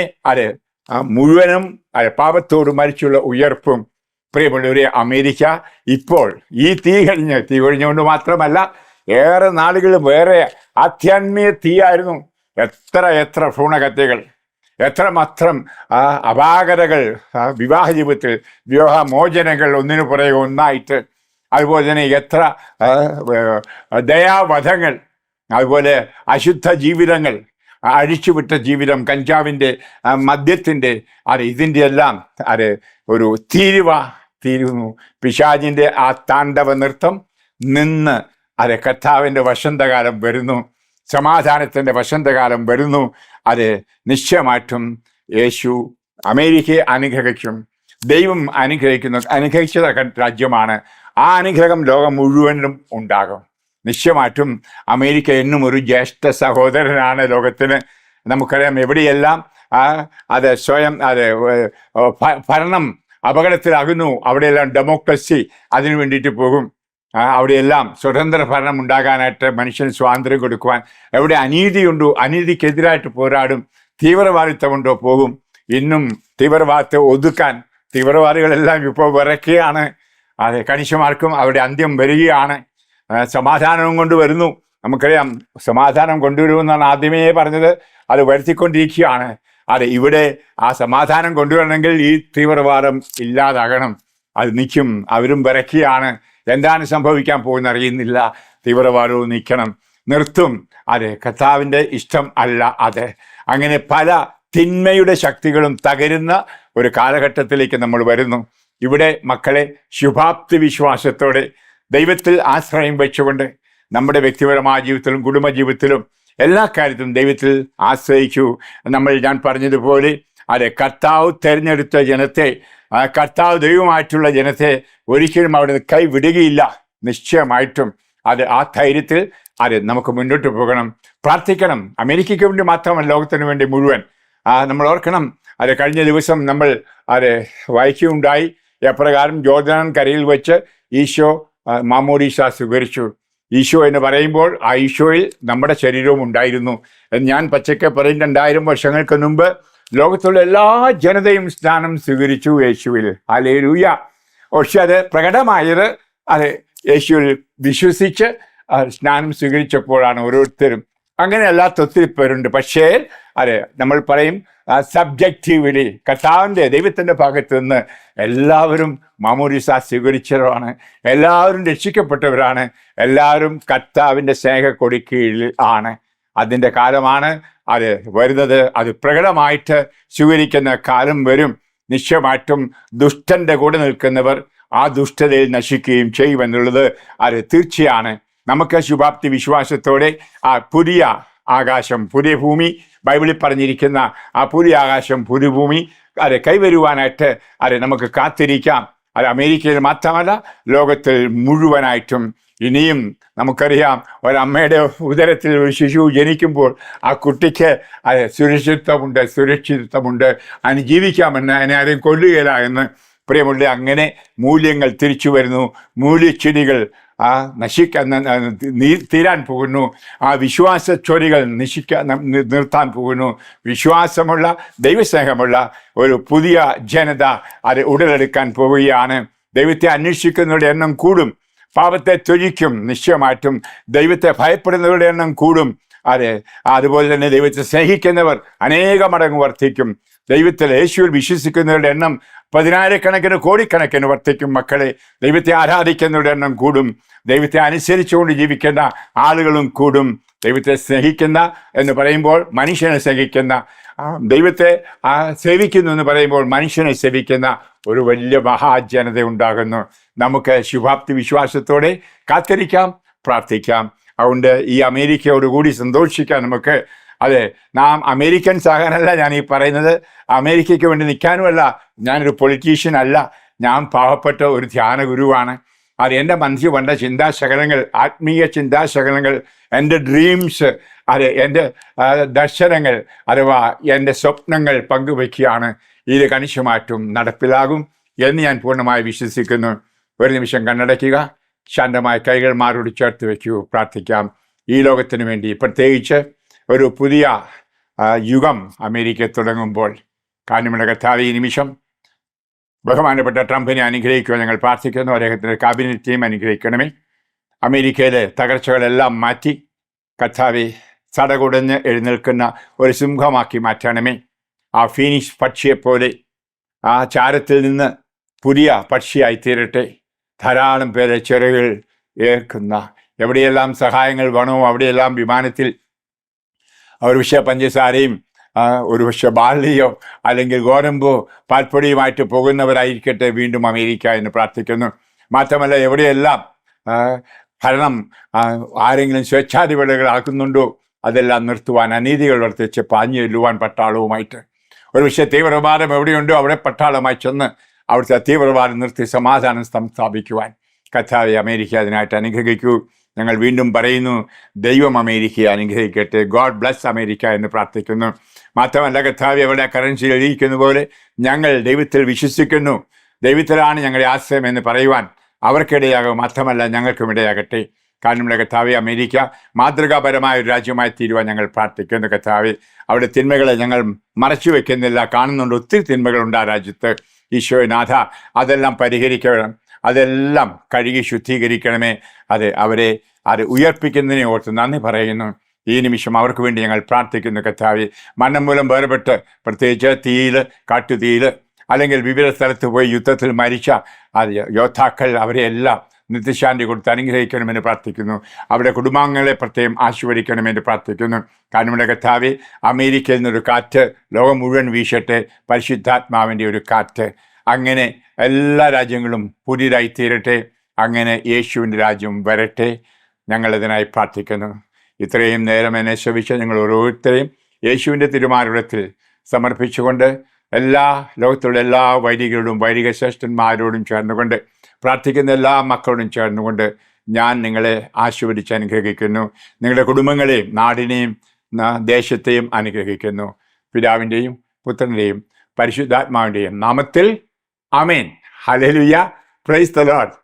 മുഴുവനും പാപത്തോട് മരിച്ചുള്ള ഉയർപ്പും. പ്രിയമുള്ളവരെ, അമേരിക്ക ഇപ്പോൾ ഈ തീ കഴിഞ്ഞുകൊണ്ട് മാത്രമല്ല, ഏറെ നാളുകൾ വേറെ ആധ്യാത്മിക തീയായിരുന്നു. എത്ര ഭ്രൂണഹത്യകൾ, എത്രമാത്രം അപാകതകൾ വിവാഹ ജീവിതത്തിൽ, വിവാഹമോചനങ്ങൾ ഒന്നിനു പുറകെ ഒന്നായിട്ട്, അതുപോലെ തന്നെ എത്ര ദയാവധങ്ങൾ, അതുപോലെ അശുദ്ധ ജീവിതങ്ങൾ, അഴിച്ചുവിട്ട ജീവിതം, കഞ്ചാവിൻ്റെ, മദ്യത്തിൻ്റെ, ഇതിൻ്റെ എല്ലാം ഒരു തീരുന്നു. പിശാചിൻ്റെ ആ താണ്ഡവ നൃത്തം നിന്ന് കർത്താവിൻ്റെ വസന്തകാലം വരുന്നു, സമാധാനത്തിൻ്റെ വസന്തകാലം വരുന്നു. നിശ്ചയമായിട്ടും യേശു അമേരിക്കയെ അനുഗ്രഹിക്കും. ദൈവം അനുഗ്രഹിച്ച രാജ്യമാണ്. ആ അനുഗ്രഹം ലോകം മുഴുവനും ഉണ്ടാകും. നിശ്ചയമായിട്ടും അമേരിക്ക എന്നും ഒരു ജ്യേഷ്ഠ സഹോദരനാണ് ലോകത്തിന്. നമുക്കറിയാം എവിടെയെല്ലാം സ്വയം ഭരണം അപകടത്തിലാകുന്നു, അവിടെയെല്ലാം ഡെമോക്രസി അതിനു വേണ്ടിയിട്ട് പോകും. അവിടെയെല്ലാം സ്വതന്ത്ര ഭരണം ഉണ്ടാകാനായിട്ട് മനുഷ്യന് സ്വാതന്ത്ര്യം കൊടുക്കുവാൻ. എവിടെ അനീതിയുണ്ടോ, അനീതിക്കെതിരായിട്ട് പോരാടും. തീവ്രവാദിത്വമുണ്ടോ, പോകും. ഇന്നും തീവ്രവാദത്തെ ഒതുക്കാൻ തീവ്രവാദികളെല്ലാം ഇപ്പോൾ വിറയ്ക്കുകയാണ്. കണിശമാർക്കും അവിടെ അന്ത്യം വരികയാണ്. സമാധാനവും കൊണ്ടുവരുന്നു. നമുക്കറിയാം സമാധാനം കൊണ്ടുവരുമെന്നാണ് ആദ്യമേ പറഞ്ഞത്. അത് വരുത്തിക്കൊണ്ടിരിക്കുകയാണ്. ഇവിടെ ആ സമാധാനം കൊണ്ടുവരണമെങ്കിൽ ഈ തീവ്രവാദം ഇല്ലാതാകണം. അത് നിൽക്കും. അവരും വിറയ്ക്കുകയാണ്. എന്താണ് സംഭവിക്കാൻ പോകുന്ന അറിയുന്നില്ല. തീവ്രവാദവും നിർത്തും. കർത്താവിൻ്റെ ഇഷ്ടം അല്ല അത്. അങ്ങനെ പല തിന്മയുടെ ശക്തികളും തകരുന്ന ഒരു കാലഘട്ടത്തിലേക്ക് നമ്മൾ വരുന്നു. ഇവിടെ മക്കളെ ശുഭാപ്തി വിശ്വാസത്തോടെ ദൈവത്തിൽ ആശ്രയം വെച്ചുകൊണ്ട് നമ്മുടെ വ്യക്തിപരമായ ജീവിതത്തിലും കുടുംബജീവിതത്തിലും എല്ലാ കാര്യത്തിലും ദൈവത്തിൽ ആശ്രയിക്കൂ. ഞാൻ പറഞ്ഞതുപോലെ കർത്താവ് തിരഞ്ഞെടുത്ത ജനത്തെ, കർത്താവ് ദൈവമായിട്ടുള്ള ജനത്തെ ഒരിക്കലും അവിടെ കൈവിടുകയില്ല. നിശ്ചയമായിട്ടും ആ ധൈര്യത്തിൽ നമുക്ക് മുന്നോട്ട് പോകണം, പ്രാർത്ഥിക്കണം. അമേരിക്കയ്ക്ക് വേണ്ടി മാത്രമല്ല, ലോകത്തിന് വേണ്ടി മുഴുവൻ. നമ്മൾ ഓർക്കണം, കഴിഞ്ഞ ദിവസം നമ്മൾ വായിക്കുകയുണ്ടായി. എപ്രകാരം ജോർദാൻ കരയിൽ വെച്ച് ഈശോ മാമോദീസ സ്വീകരിച്ചു. ഈശോ എന്ന് പറയുമ്പോൾ ആ ഈശോയിൽ നമ്മുടെ ശരീരവും ഉണ്ടായിരുന്നു. ഞാൻ പച്ചക്കെ പറയും, 2000 വർഷങ്ങൾക്ക് മുമ്പ് ലോകത്തുള്ള എല്ലാ ജനതയും സ്നാനം സ്വീകരിച്ചു യേശുവിൽ. ഹല്ലേലൂയ. പക്ഷെ അത് പ്രകടമായത് യേശുവിൽ വിശ്വസിച്ച് സ്നാനം സ്വീകരിച്ചപ്പോഴാണ് ഓരോരുത്തരും. അങ്ങനെയല്ല, ഒത്തിരി പേരുണ്ട്. പക്ഷേ നമ്മൾ പറയും സബ്ജക്റ്റീവ്ലി കർത്താവിൻ്റെ ദൈവത്തിൻ്റെ ഭാഗത്ത് നിന്ന് എല്ലാവരും മാമോദീസ സ്വീകരിച്ചവരാണ്, എല്ലാവരും രക്ഷിക്കപ്പെട്ടവരാണ്, എല്ലാവരും കർത്താവിൻ്റെ സ്നേഹക്കൊടിക്കീഴിൽ ആണ്. അതിൻ്റെ കാലമാണ് വരുന്നത്. അത് പ്രകടമായിട്ട് സ്വീകരിക്കുന്ന കാലം വരും. നിശ്ചയമായിട്ടും ദുഷ്ടൻ്റെ കൂടെ നിൽക്കുന്നവർ ആ ദുഷ്ടതയിൽ നശിക്കുകയും ചെയ്യുമെന്നുള്ളത് തീർച്ചയാണ്. നമുക്ക് ശുഭാപ്തി വിശ്വാസത്തോടെ ആ പുതിയ ആകാശം, പുതിയ ഭൂമി, ബൈബിളിൽ പറഞ്ഞിരിക്കുന്ന ആ പുതിയ ആകാശം, പുതിയ ഭൂമി കൈവരുവാനായിട്ട് നമുക്ക് കാത്തിരിക്കാം. അമേരിക്കയിൽ മാത്രമല്ല, ലോകത്തിൽ മുഴുവനായിട്ടും. ഇനിയും നമുക്കറിയാം, ഒരമ്മയുടെ ഉദരത്തിൽ ഒരു ശിശു ജനിക്കുമ്പോൾ ആ കുട്ടിക്ക് സുരക്ഷിതത്വമുണ്ട്, അതിന് ജീവിക്കാമെന്ന്, അതിനെ ആരെയും കൊല്ലുകയില്ല എന്ന്. പ്രിയമുള്ള, അങ്ങനെ മൂല്യങ്ങൾ തിരിച്ചു വരുന്നു. മൂല്യച്ചെടികൾ തീരാൻ പോകുന്നു. ആ വിശ്വാസച്ചൊരികൾ നിർത്താൻ പോകുന്നു. വിശ്വാസമുള്ള, ദൈവസ്നേഹമുള്ള ഒരു പുതിയ ജനത ഉടലെടുക്കാൻ പോവുകയാണ്. ദൈവത്തെ അന്വേഷിക്കുന്നവരുടെ എണ്ണം കൂടും, പാപത്തെ ത്യജിക്കും. നിശ്ചയമായിട്ടും ദൈവത്തെ ഭയപ്പെടുന്നവരുടെ എണ്ണം കൂടും. അതുപോലെ തന്നെ ദൈവത്തെ സ്നേഹിക്കുന്നവർ അനേക മടങ്ങ് വർദ്ധിക്കും. ദൈവത്തിൽ, യേശുവിൽ വിശ്വസിക്കുന്നവരുടെ എണ്ണം 10,000-കണക്കിന്, കോടിക്കണക്കിന് വർദ്ധിക്കും. മക്കളെ, ദൈവത്തെ ആരാധിക്കുന്നവരുടെ എണ്ണം കൂടും. ദൈവത്തെ അനുസരിച്ചുകൊണ്ട് ജീവിക്കുന്ന ആളുകളും കൂടും. ദൈവത്തെ സ്നേഹിക്കുന്ന എന്ന് പറയുമ്പോൾ മനുഷ്യനെ സ്നേഹിക്കുന്ന, ദൈവത്തെ സേവിക്കുന്നു എന്ന് പറയുമ്പോൾ മനുഷ്യനെ സേവിക്കുന്ന ഒരു വലിയ മഹാജനത ഉണ്ടാകുന്നു. നമുക്ക് ശുഭാപ്തി വിശ്വാസത്തോടെ കാത്തിരിക്കാം, പ്രാർത്ഥിക്കാം. അതുകൊണ്ട് ഈ അമേരിക്കയോടുകൂടി സന്തോഷിക്കാം നമുക്ക്. നാം അമേരിക്കൻസ് ആകാനല്ല ഞാൻ ഈ പറയുന്നത്, അമേരിക്കയ്ക്ക് വേണ്ടി നിൽക്കാനുമല്ല. ഞാനൊരു പൊളിറ്റീഷ്യൻ അല്ല, ഞാൻ പാവപ്പെട്ട ഒരു ധ്യാന ഗുരുവാണ്. എൻ്റെ മനസ്സിൽ വന്ന ചിന്താശകലങ്ങൾ, ആത്മീയ ചിന്താശകലങ്ങൾ, എൻ്റെ ഡ്രീംസ്, എൻ്റെ ദർശനങ്ങൾ, അഥവാ എൻ്റെ സ്വപ്നങ്ങൾ പങ്കുവയ്ക്കുകയാണ്. ഇത് കണിശമായിട്ടും നടപ്പിലാകും എന്ന് ഞാൻ പൂർണ്ണമായി വിശ്വസിക്കുന്നു. ഒരു നിമിഷം കണ്ണടയ്ക്കുക, ശാന്തമായ കൈകൾ മാറോട് ചേർത്ത് വയ്ക്കൂ, പ്രാർത്ഥിക്കാം. ഈ ലോകത്തിന് വേണ്ടി, പ്രത്യേകിച്ച് ഒരു പുതിയ യുഗം അമേരിക്ക തുടങ്ങുമ്പോൾ, കാരണമുള്ള കർത്താവേ, ഈ നിമിഷം ബഹുമാനപ്പെട്ട ട്രംപിനെ അനുഗ്രഹിക്കുക ഞങ്ങൾ പ്രാർത്ഥിക്കുന്നു. അദ്ദേഹത്തിൻ്റെ കാബിനറ്റ് ടീം അനുഗ്രഹിക്കണമേ. അമേരിക്കയിലെ തകർച്ചകളെല്ലാം മാറ്റി കർത്താവെ സടകുടഞ്ഞ് എഴുന്നേൽക്കുന്ന ഒരു സിംഹമാക്കി മാറ്റണമേ. ആ ഫീനിക്സ് പക്ഷിയെപ്പോലെ ആ ചാരത്തിൽ നിന്ന് പുതിയ പക്ഷിയായി തീരട്ടെ. ധാരാളം പേരെ ചിറകുകൾ ഏൽക്കുന്ന, എവിടെയെല്ലാം സഹായങ്ങൾ വേണോ അവിടെയെല്ലാം വിമാനത്തിൽ ഒരുപക്ഷെ പഞ്ചസാരയും ഒരുപക്ഷെ ബാർലിയോ അല്ലെങ്കിൽ ഗോതമ്പോ പാൽപ്പൊടിയുമായിട്ട് പോകുന്നവരായിരിക്കട്ടെ വീണ്ടും അമേരിക്ക എന്ന് പ്രാർത്ഥിക്കുന്നു. മാത്രമല്ല, എവിടെയെല്ലാം ഭരണം ആരെങ്കിലും സ്വേച്ഛാധിപതികളാക്കുന്നുണ്ടോ അതെല്ലാം നിർത്തുവാൻ, അനീതികൾ വർദ്ധിച്ച് പാഞ്ഞു ചെല്ലുവാൻ പട്ടാളവുമായിട്ട്, ഒരുപക്ഷെ തീവ്രവാദം എവിടെയുണ്ടോ അവിടെ പട്ടാളമായി ചെന്ന് അവിടുത്തെ തീവ്രവാദം നിർത്തി സമാധാനം സ്ഥാപിക്കുവാൻ കർത്താവേ അമേരിക്ക അതിനായിട്ട് അനുഗ്രഹിക്കൂ. ഞങ്ങൾ വീണ്ടും പറയുന്നു, ദൈവം അമേരിക്കയെ അനുഗ്രഹിക്കട്ടെ. ഗോഡ് ബ്ലസ് അമേരിക്ക എന്ന് പ്രാർത്ഥിക്കുന്നു. മാത്രമല്ല, കർത്താവേ അവിടെ കറൻസിയിൽ എഴുതിയിരിക്കുന്ന പോലെ ഞങ്ങൾ ദൈവത്തിൽ വിശ്വസിക്കുന്നു, ദൈവത്തിലാണ് ഞങ്ങളുടെ ആശ്രയം എന്ന് പറയുവാൻ അവർക്കിടയാകും. മാത്രമല്ല ഞങ്ങൾക്കും ഇടയാകട്ടെ. കാരണം കർത്താവേ അമേരിക്ക മാതൃകാപരമായ ഒരു രാജ്യമായി തീരുവാൻ ഞങ്ങൾ പ്രാർത്ഥിക്കുന്നു. കർത്താവേ അവിടെ തിന്മകളെ ഞങ്ങൾ മറച്ചു വെക്കുന്നില്ല, കാണുന്നുണ്ട്. ഒത്തിരി തിന്മകളുണ്ട് ആ രാജ്യത്ത്. ഈശോനാഥ അതെല്ലാം പരിഹരിക്കണം, അതെല്ലാം കഴുകി ശുദ്ധീകരിക്കണമേ. അവരെ ഉയർപ്പിക്കുന്നതിനെ ഓർത്ത് നന്ദി പറയുന്നു. ഈ നിമിഷം അവർക്ക് വേണ്ടി ഞങ്ങൾ പ്രാർത്ഥിക്കുന്നു. കർത്താവേ മരണം മൂലം വേർപെട്ട്, പ്രത്യേകിച്ച് തീയിൽ, കാട്ടുതീയിൽ അല്ലെങ്കിൽ വിവിധ സ്ഥലത്ത് പോയി യുദ്ധത്തിൽ മരിച്ച യോദ്ധാക്കൾ, അവരെയെല്ലാം നിത്യശാന്തി കൊടുത്ത് അനുഗ്രഹിക്കണമെന്ന് പ്രാർത്ഥിക്കുന്നു. അവിടെ കുടുംബാംഗങ്ങളെ പ്രത്യേകം ആശീർവദിക്കണമെന്ന് പ്രാർത്ഥിക്കുന്നു. കാരണം ഇവിടെ കർത്താവേ അമേരിക്കയിൽ നിന്നൊരു കാറ്റ് ലോകം മുഴുവൻ വീശട്ടെ, പരിശുദ്ധാത്മാവിൻ്റെ ഒരു കാറ്റ്. അങ്ങനെ എല്ലാ രാജ്യങ്ങളും പുതിയതായി തീരട്ടെ. അങ്ങനെ യേശുവിൻ്റെ രാജ്യം വരട്ടെ. ഞങ്ങളതിനായി പ്രാർത്ഥിക്കുന്നു. ഇത്രയും നേരം എന്നെ ശ്രവിച്ച ഞങ്ങൾ ഓരോരുത്തരെയും യേശുവിൻ്റെ തിരുമാരുടത്തിൽ സമർപ്പിച്ചുകൊണ്ട് എല്ലാ ലോകത്തുള്ള എല്ലാ വൈദികരോടും വൈദിക ശ്രേഷ്ഠന്മാരോടും ചേർന്നുകൊണ്ട് പ്രാർത്ഥിക്കുന്ന എല്ലാ മക്കളോടും ചേർന്നുകൊണ്ട് ഞാൻ നിങ്ങളെ ആശീർവദിച്ച് അനുഗ്രഹിക്കുന്നു. നിങ്ങളുടെ കുടുംബങ്ങളെയും നാടിനെയും ദേശത്തെയും അനുഗ്രഹിക്കുന്നു. പിതാവിൻ്റെയും പുത്രൻ്റെയും പരിശുദ്ധാത്മാവിൻ്റെയും നാമത്തിൽ ആമേൻ. ഹല്ലേലൂയ. Praise the Lord.